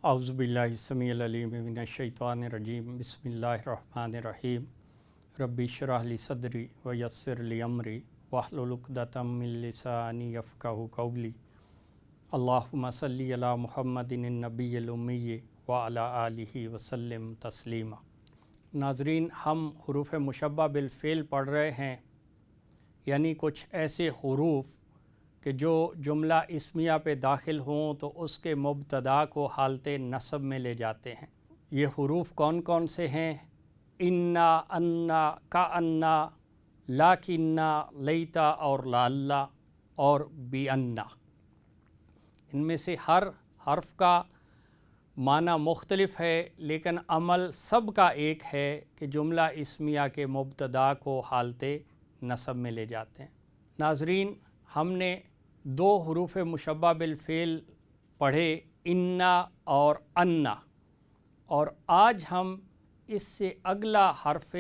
اعوذ باللہ السمیع العلیم من الشیطان الرجیم بسم اللہ الرحمن الرحیم ربی اشرح لی صدری ویسر لی امری واحلل عقدۃ من لسانی یفقہوا قولی اللہم صلی علی محمد النبی الامی وعلی آلہ وسلم تسلیما۔ ناظرین، ہم حروف مشبہ بالفعل پڑھ رہے ہیں، یعنی کچھ ایسے حروف کہ جو جملہ اسمیہ پہ داخل ہوں تو اس کے مبتدا کو حالت نصب میں لے جاتے ہیں۔ یہ حروف کون کون سے ہیں؟ انا، انا، کانا، لاکنہ، لیتا اور لعلہ اور بیانا۔ ان میں سے ہر حرف کا معنی مختلف ہے، لیکن عمل سب کا ایک ہے کہ جملہ اسمیہ کے مبتدا کو حالت نصب میں لے جاتے ہیں۔ ناظرین، ہم نے دو حروف مشبہ بالفعل پڑھے، انا اور انا، اور آج ہم اس سے اگلا حرف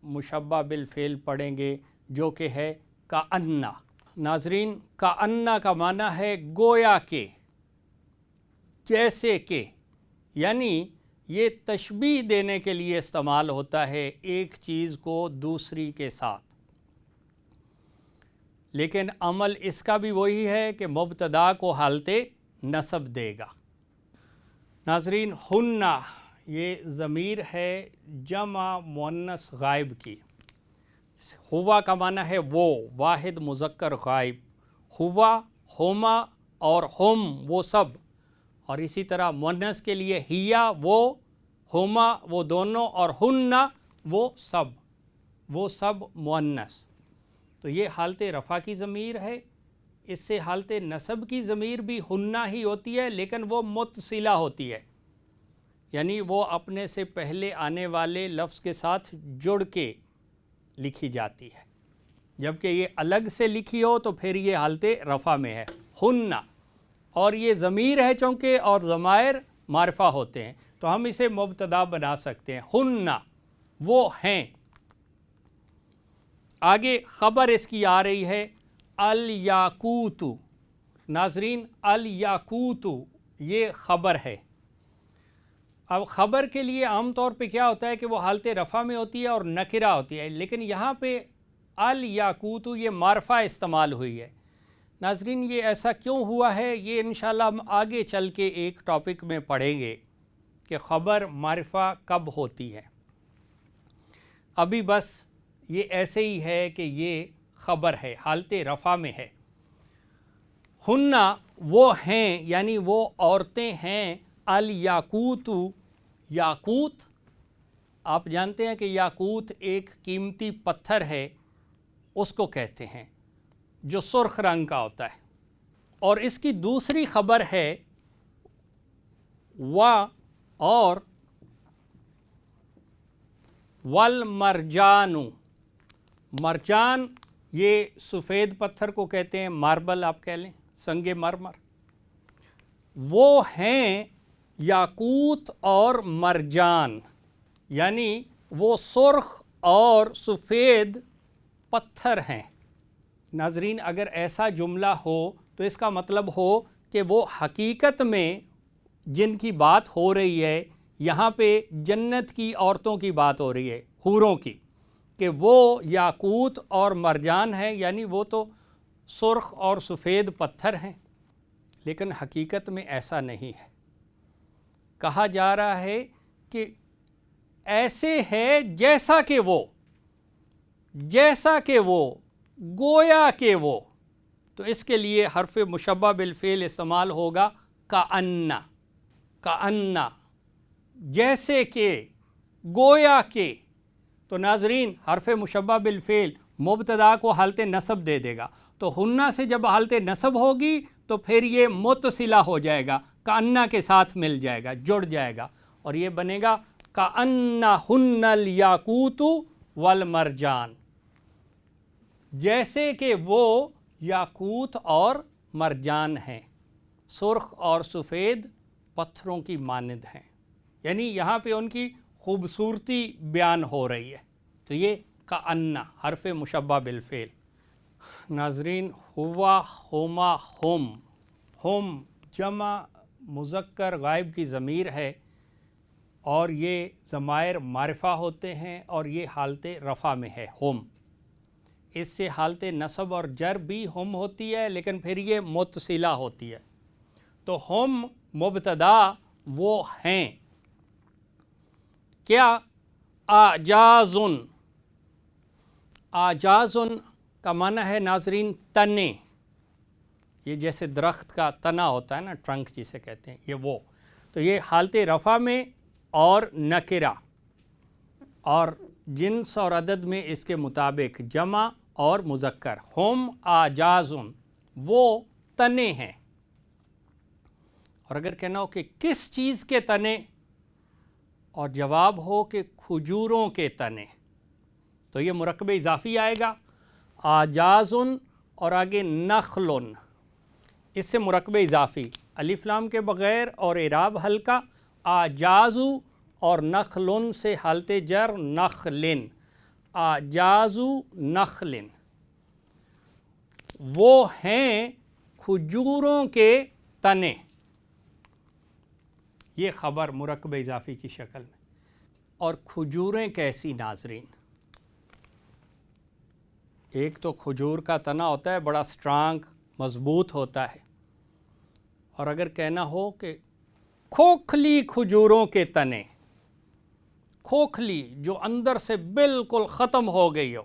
مشبہ بالفعل پڑھیں گے جو کہ ہے کانا۔ ناظرین، کانا کا معنی ہے گویا کہ، جیسے کہ، یعنی یہ تشبیہ دینے کے لیے استعمال ہوتا ہے ایک چیز کو دوسری کے ساتھ، لیکن عمل اس کا بھی وہی ہے کہ مبتدا کو حالت نصب دے گا۔ ناظرین، ہن یہ ضمیر ہے جمع مؤنث غائب کی۔ ہوا کا معنی ہے وہ، واحد مذکر غائب، ہوا، ہما اور ہم وہ سب، اور اسی طرح مؤنث کے لیے ہیا وہ، ہما وہ دونوں، اور ہن وہ سب مؤنث۔ تو یہ حالت رفع کی ضمیر ہے۔ اس سے حالت نصب کی ضمیر بھی ہنہ ہی ہوتی ہے، لیکن وہ متصلہ ہوتی ہے، یعنی وہ اپنے سے پہلے آنے والے لفظ کے ساتھ جڑ کے لکھی جاتی ہے، جبکہ یہ الگ سے لکھی ہو تو پھر یہ حالت رفع میں ہے، ہنہ۔ اور یہ ضمیر ہے چونکہ، اور ضمائر معرفہ ہوتے ہیں تو ہم اسے مبتدا بنا سکتے ہیں، ہنہ وہ ہیں۔ آگے خبر اس کی آ رہی ہے الیاقوت۔ ناظرین، الیاقوت یہ خبر ہے۔ اب خبر کے لیے عام طور پہ کیا ہوتا ہے کہ وہ حالت رفع میں ہوتی ہے اور نکرہ ہوتی ہے، لیکن یہاں پہ الیاقوت یہ معرفہ استعمال ہوئی ہے۔ ناظرین، یہ ایسا کیوں ہوا ہے، یہ انشاءاللہ ہم آگے چل کے ایک ٹاپک میں پڑھیں گے کہ خبر معرفہ کب ہوتی ہے۔ ابھی بس یہ ایسے ہی ہے کہ یہ خبر ہے، حالت رفع میں ہے۔ ہنہ وہ ہیں، یعنی وہ عورتیں ہیں، الیاقوت یاقوت۔ آپ جانتے ہیں کہ یاقوت ایک قیمتی پتھر ہے، اس کو کہتے ہیں، جو سرخ رنگ کا ہوتا ہے، اور اس کی دوسری خبر ہے اور والمرجان۔ مرجان یہ سفید پتھر کو کہتے ہیں، ماربل آپ کہہ لیں، سنگ مرمر۔ وہ ہیں یاقوت اور مرجان، یعنی وہ سرخ اور سفید پتھر ہیں۔ ناظرین، اگر ایسا جملہ ہو تو اس کا مطلب ہو کہ وہ حقیقت میں جن کی بات ہو رہی ہے، یہاں پہ جنت کی عورتوں کی بات ہو رہی ہے، حوروں کی، کہ وہ یاقوت اور مرجان ہیں، یعنی وہ تو سرخ اور سفید پتھر ہیں، لیکن حقیقت میں ایسا نہیں ہے۔ کہا جا رہا ہے کہ ایسے ہے جیسا کہ وہ، گویا کہ وہ، تو اس کے لیے حرف مشبہ بالفعل استعمال ہوگا کانا۔ کانا جیسے کہ، گویا کہ۔ تو ناظرین، حرف مشبہ بالفعل مبتدا کو حالت نصب دے دے گا، تو ہنہ سے جب حالت نصب ہوگی تو پھر یہ متصلہ ہو جائے گا، کانا کے ساتھ مل جائے گا، جڑ جائے گا، اور یہ بنے گا کانہن الیاقوت والمرجان، جیسے کہ وہ یاقوت اور مرجان ہیں، سرخ اور سفید پتھروں کی مانند ہیں، یعنی یہاں پہ ان کی خوبصورتی بیان ہو رہی ہے۔ تو یہ کانا حرف مشبہ بالفعل۔ ناظرین، ہوا، ہما، ہم جمع مذکر غائب کی ضمیر ہے اور یہ ضمائر معرفہ ہوتے ہیں اور یہ حالت رفع میں ہے ہم. اس سے حالت نصب اور جر بھی ہم ہوتی ہے لیکن پھر یہ متصلہ ہوتی ہے. تو ہم مبتدا وہ ہیں. کیا؟ آجازن. آجازن کا معنی ہے ناظرین تنے. یہ جیسے درخت کا تنا ہوتا ہے نا، ٹرنک جسے کہتے ہیں، یہ وہ. تو یہ حالت رفع میں اور نکرہ اور جنس اور عدد میں اس کے مطابق جمع اور مذکر. ہم آجازن، وہ تنے ہیں. اور اگر کہنا ہو کہ کس چیز کے تنے اور جواب ہو کہ کھجوروں کے تنے تو یہ مرکب اضافی آئے گا. آجازن اور آگے نخلن، اس سے مرکب اضافی الف لام کے بغیر اور اعراب ہلکا. آجازو اور نخلن سے حالت جر نخلن. آجازو نخلن، وہ ہیں کھجوروں کے تنے. یہ خبر مرکب اضافی کی شکل میں. اور کھجوریں کیسی ناظرین؟ ایک تو کھجور کا تنا ہوتا ہے بڑا سٹرانگ، مضبوط ہوتا ہے. اور اگر کہنا ہو کہ کھوکھلی کھجوروں کے تنے، کھوکھلی جو اندر سے بالکل ختم ہو گئی ہو،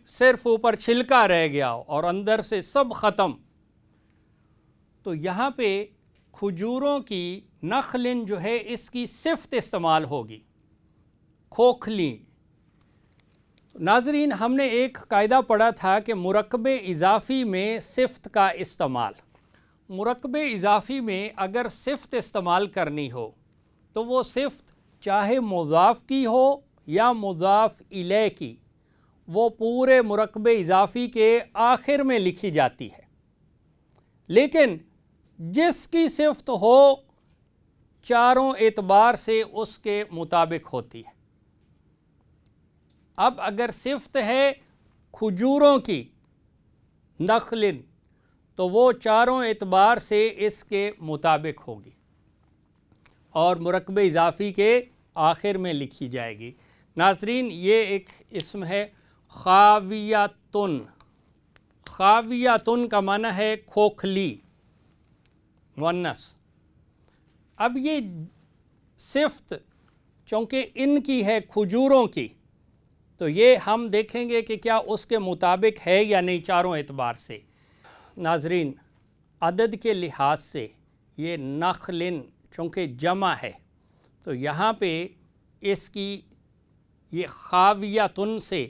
صرف اوپر چھلکا رہ گیا ہو اور اندر سے سب ختم، تو یہاں پہ کھجوروں کی نخلن جو ہے اس کی صفت استعمال ہوگی، کھوکھلی. ناظرین ہم نے ایک قاعدہ پڑھا تھا کہ مرکب اضافی میں صفت کا استعمال، مرکب اضافی میں اگر صفت استعمال کرنی ہو تو وہ صفت چاہے مضاف کی ہو یا مضاف الیہ کی، وہ پورے مرکب اضافی کے آخر میں لکھی جاتی ہے. لیکن جس کی صفت ہو چاروں اعتبار سے اس کے مطابق ہوتی ہے. اب اگر صفت ہے کھجوروں کی نخلن تو وہ چاروں اعتبار سے اس کے مطابق ہوگی اور مرکب اضافی کے آخر میں لکھی جائے گی. ناظرین یہ ایک اسم ہے خاویتن. خاویتن کا معنی ہے کھوکھلی، مؤنث. اب یہ صفت چونکہ ان کی ہے کھجوروں کی تو یہ ہم دیکھیں گے کہ کیا اس کے مطابق ہے یا نہیں چاروں اعتبار سے. ناظرین عدد کے لحاظ سے یہ نخلن چونکہ جمع ہے تو یہاں پہ اس کی یہ خاویاتن سے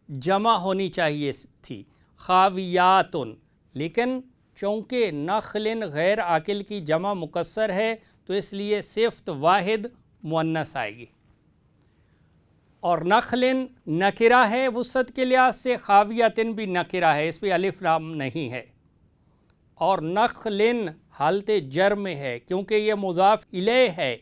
جمع ہونی چاہیے تھی، خاویاتن. لیکن چونکہ نخلن غیر عاقل کی جمع مکسر ہے تو اس لیے صفت واحد مؤنث آئے گی. اور نخلن نکرہ ہے وسعت کے لحاظ سے، خاویاتن بھی نکرہ ہے، اس پہ الف لام نہیں ہے. اور نخلن حالت جر میں ہے کیونکہ یہ مضاف الیہ ہے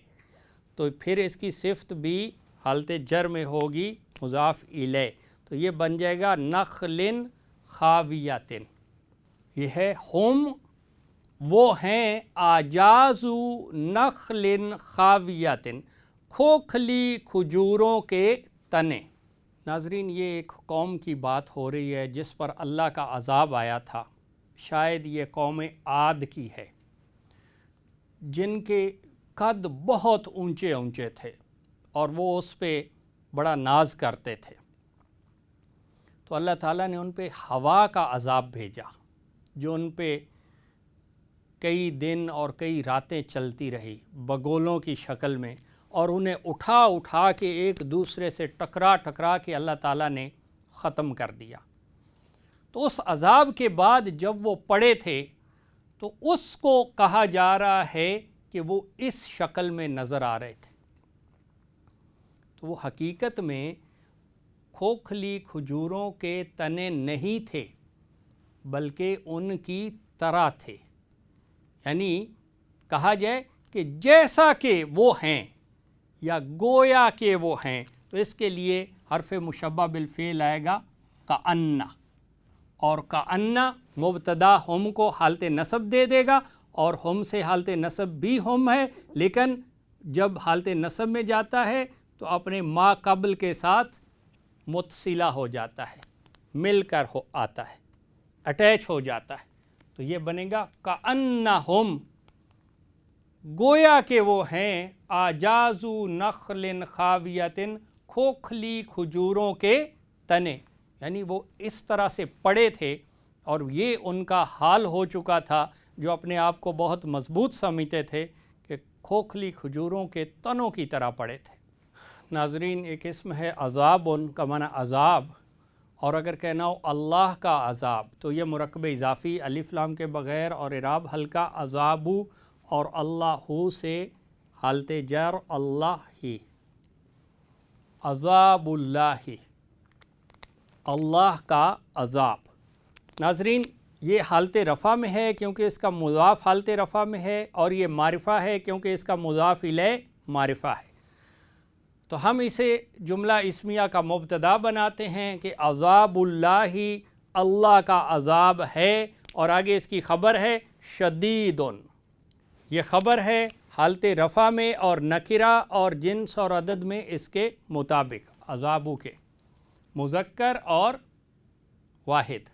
تو پھر اس کی صفت بھی حالت جر میں ہوگی مضاف الیہ. تو یہ بن جائے گا نخلن خاویاتن. یہ ہے ہم وہ ہیں آجازو نخلن خاویاتن، کھوکھلی کھجوروں کے تنے. ناظرین یہ ایک قوم کی بات ہو رہی ہے جس پر اللہ کا عذاب آیا تھا. شاید یہ قوم عاد کی ہے جن کے قد بہت اونچے اونچے تھے اور وہ اس پہ بڑا ناز کرتے تھے. تو اللہ تعالیٰ نے ان پہ ہوا کا عذاب بھیجا جو ان پہ کئی دن اور کئی راتیں چلتی رہی بگولوں کی شکل میں، اور انہیں اٹھا اٹھا کے ایک دوسرے سے ٹکرا ٹکرا کے اللہ تعالیٰ نے ختم کر دیا. تو اس عذاب کے بعد جب وہ پڑے تھے تو اس کو کہا جا رہا ہے کہ وہ اس شکل میں نظر آ رہے تھے. تو وہ حقیقت میں کھوکھلی کھجوروں کے تنے نہیں تھے بلکہ ان کی طرح تھے. یعنی کہا جائے کہ جیسا کہ وہ ہیں یا گویا کہ وہ ہیں، تو اس کے لیے حرف مشبہ بالفعل آئے گا کأن، اور کأن مبتدا ہم کو حالت نصب دے دے گا اور ہم سے حالت نصب بھی ہم ہے، لیکن جب حالت نصب میں جاتا ہے تو اپنے ما قبل کے ساتھ متصلہ ہو جاتا ہے، مل کر آتا ہے، اٹیچ ہو جاتا ہے، تو یہ بنے گا کأنہم، گویا کہ وہ ہیں اعجازُ نخل خاویۃ، کھوکھلی کھجوروں کے تنے، یعنی وہ اس طرح سے پڑے تھے اور یہ ان کا حال ہو چکا تھا جو اپنے آپ کو بہت مضبوط سمجھتے تھے کہ کھوکھلی کھجوروں کے تنوں کی طرح پڑے تھے۔ ناظرین، ایک اسم ہے عذاب کا معنی عذاب، اور اگر کہنا ہو اللہ کا عذاب تو یہ مرکب اضافی الف لام کے بغیر اور اعراب ہلکا عذابو اور اللہ سے حالت جر اللہ ہی، عذاب اللہ، اللہ کا عذاب۔ ناظرین، یہ حالت رفع میں ہے کیونکہ اس کا مضاف حالت رفع میں ہے، اور یہ معرفہ ہے کیونکہ اس کا مضاف الیہ معرفہ ہے، تو ہم اسے جملہ اسمیہ کا مبتدا بناتے ہیں کہ عذاب اللہ، اللہ کا عذاب ہے، اور آگے اس کی خبر ہے شدیدن، یہ خبر ہے حالت رفع میں اور نکرہ اور جنس اور عدد میں اس کے مطابق، عذابو کے مذکر اور واحد،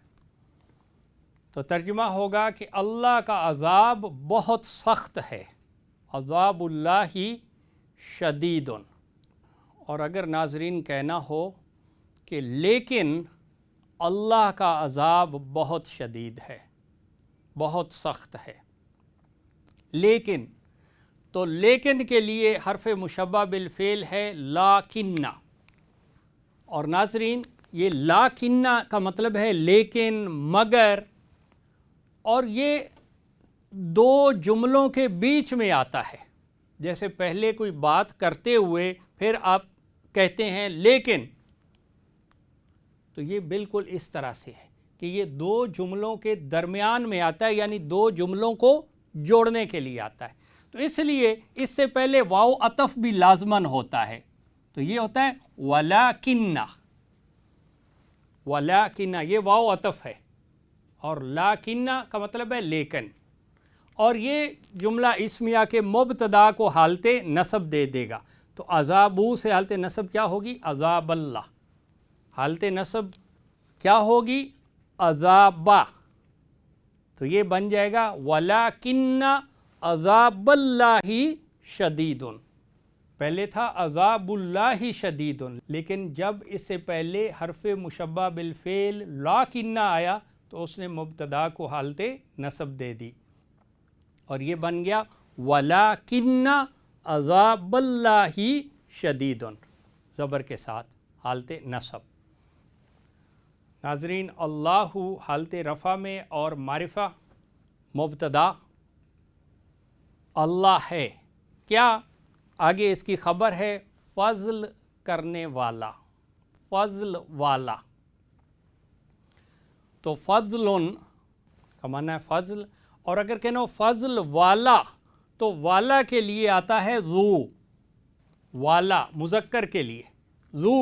تو ترجمہ ہوگا کہ اللہ کا عذاب بہت سخت ہے، عذاب اللہ شدید۔ اور اگر ناظرین کہنا ہو کہ لیکن اللہ کا عذاب بہت شدید ہے، بہت سخت ہے، لیکن، تو لیکن کے لیے حرف مشبہ بالفعل ہے لاکنہ، اور ناظرین یہ لاکنہ کا مطلب ہے لیکن، مگر، اور یہ دو جملوں کے بیچ میں آتا ہے، جیسے پہلے کوئی بات کرتے ہوئے پھر آپ کہتے ہیں لیکن، تو یہ بالکل اس طرح سے ہے کہ یہ دو جملوں کے درمیان میں آتا ہے، یعنی دو جملوں کو جوڑنے کے لیے آتا ہے، تو اس لیے اس سے پہلے واو عطف بھی لازماً ہوتا ہے، تو یہ ہوتا ہے وَلَٰكِنَّ، وَلَٰكِنَّ، یہ واو عطف ہے، اور لاکنہ کا مطلب ہے لیکن، اور یہ جملہ اسمیہ کے مبتدا کو حالت نصب دے دے گا، تو عذابو سے حالت نصب کیا ہوگی؟ عذاب اللہ، حالت نصب کیا ہوگی؟ عذابہ، تو یہ بن جائے گا وَلَٰكِنَّ عذاب اللہ شدید، پہلے تھا عذاب اللہ شدید، لیکن جب اس سے پہلے حرف مشبہ بالفعل لاکنہ آیا تو اس نے مبتدا کو حالت نصب دے دی، اور یہ بن گیا وَلَٰكِنَّ عذاب اللہ شدید، زبر کے ساتھ حالت نصب۔ ناظرین، اللہ حالت رفع میں اور معرفہ، مبتدا اللہ ہے، کیا؟ آگے اس کی خبر ہے فضل کرنے والا، فضل والا، تو فضل کا معنی ہے فضل، اور اگر کہنا ہو فضل والا تو والا کے لیے آتا ہے ذو، والا مذکر کے لیے ذو،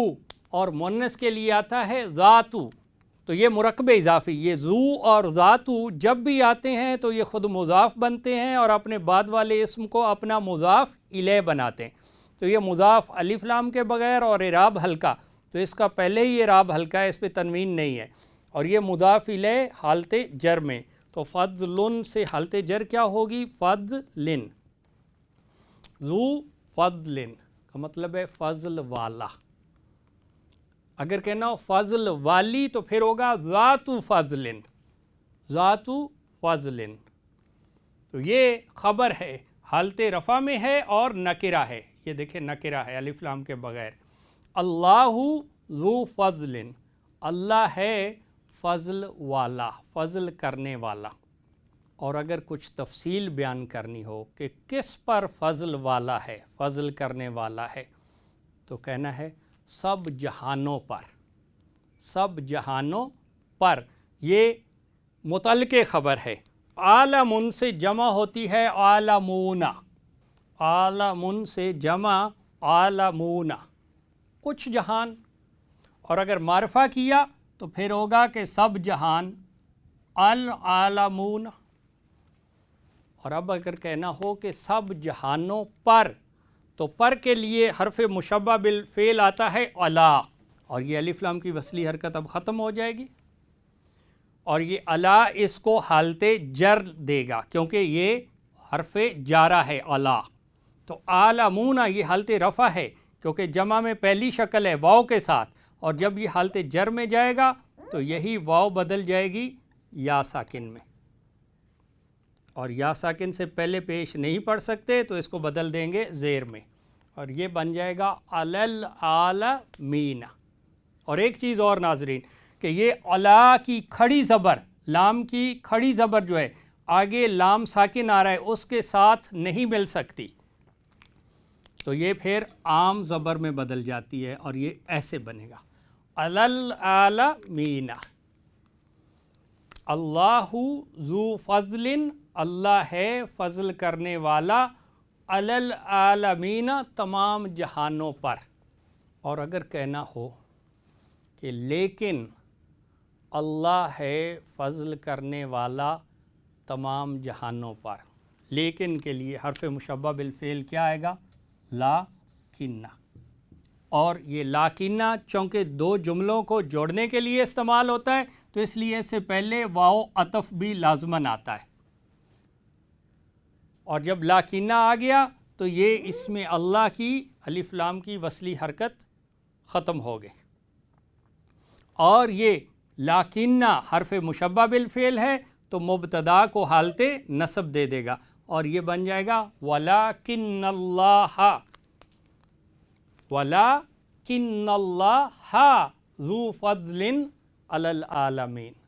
اور مؤنث کے لیے آتا ہے ذاتو، تو یہ مرکب اضافی، یہ ذو اور ذاتو جب بھی آتے ہیں تو یہ خود مضاف بنتے ہیں اور اپنے بعد والے اسم کو اپنا مضاف الیہ بناتے ہیں، تو یہ مضاف الف لام کے بغیر اور اعراب ہلکا، تو اس کا پہلے ہی اعراب ہلکا ہے، اس پہ تنوین نہیں ہے، اور یہ مضاف الیہ حالت جر میں، تو فضلن سے حالت جر کیا ہوگی؟ فضلن، ذو فضلن کا مطلب ہے فضل والا، اگر کہنا ہو فضل والی تو پھر ہوگا ذات فضلن، ذات فضلن، تو یہ خبر ہے، حالت رفع میں ہے اور نکرہ ہے، یہ دیکھیں نکرہ ہے الف لام کے بغیر، اللہ ذو فضلن، اللہ ہے فضل والا، فضل کرنے والا، اور اگر کچھ تفصیل بیان کرنی ہو کہ کس پر فضل والا ہے، فضل کرنے والا ہے، تو کہنا ہے سب جہانوں پر، سب جہانوں پر، یہ متعلق خبر ہے، عالمن سے جمع ہوتی ہے عالمون، عالمن سے جمع عالمون، کچھ جہان، اور اگر معرفہ کیا تو پھر ہوگا کہ سب جہان، العالمون، اور اب اگر کہنا ہو کہ سب جہانوں پر، تو پر کے لیے حرف مشبہ بالفعل آتا ہے علا، اور یہ الف لام کی وصلی حرکت اب ختم ہو جائے گی، اور یہ علا اس کو حالت جر دے گا کیونکہ یہ حرف جارہ ہے علا۔ تو عالمون یہ حالت رفع ہے کیونکہ جمع میں پہلی شکل ہے واو کے ساتھ، اور جب یہ حالت جر میں جائے گا تو یہی واو بدل جائے گی یا ساکن میں، اور یا ساکن سے پہلے پیش نہیں پڑھ سکتے تو اس کو بدل دیں گے زیر میں، اور یہ بن جائے گا العالمین۔ اور ایک چیز اور ناظرین کہ یہ علا کی کھڑی زبر، لام کی کھڑی زبر جو ہے آگے لام ساکن آ رہا ہے اس کے ساتھ نہیں مل سکتی، تو یہ پھر عام زبر میں بدل جاتی ہے اور یہ ایسے بنے گا العالمین۔ اللہ ذو فضل، اللہ ہے فضل کرنے والا، علی العالمین تمام جہانوں پر۔ اور اگر کہنا ہو کہ لیکن اللہ ہے فضل کرنے والا تمام جہانوں پر، لیکن کے لیے حرف مشبہ بالفعل کیا آئے گا؟ لاکنہ، اور یہ لاکنہ چونکہ دو جملوں کو جوڑنے کے لیے استعمال ہوتا ہے تو اس لیے اس سے پہلے واو عطف بھی لازماً آتا ہے، اور جب لاکنہ آ گیا تو یہ اس میں اللہ کی الف لام کی وصلی حرکت ختم ہو گئی، اور یہ لاکنہ حرف مشبہ بالفعل ہے تو مبتدا کو حالت نصب دے دے گا، اور یہ بن جائے گا وَلَٰكِنَّ اللَّهَ ذُو فَضْلٍ عَلَى الْعَالَمِينَ۔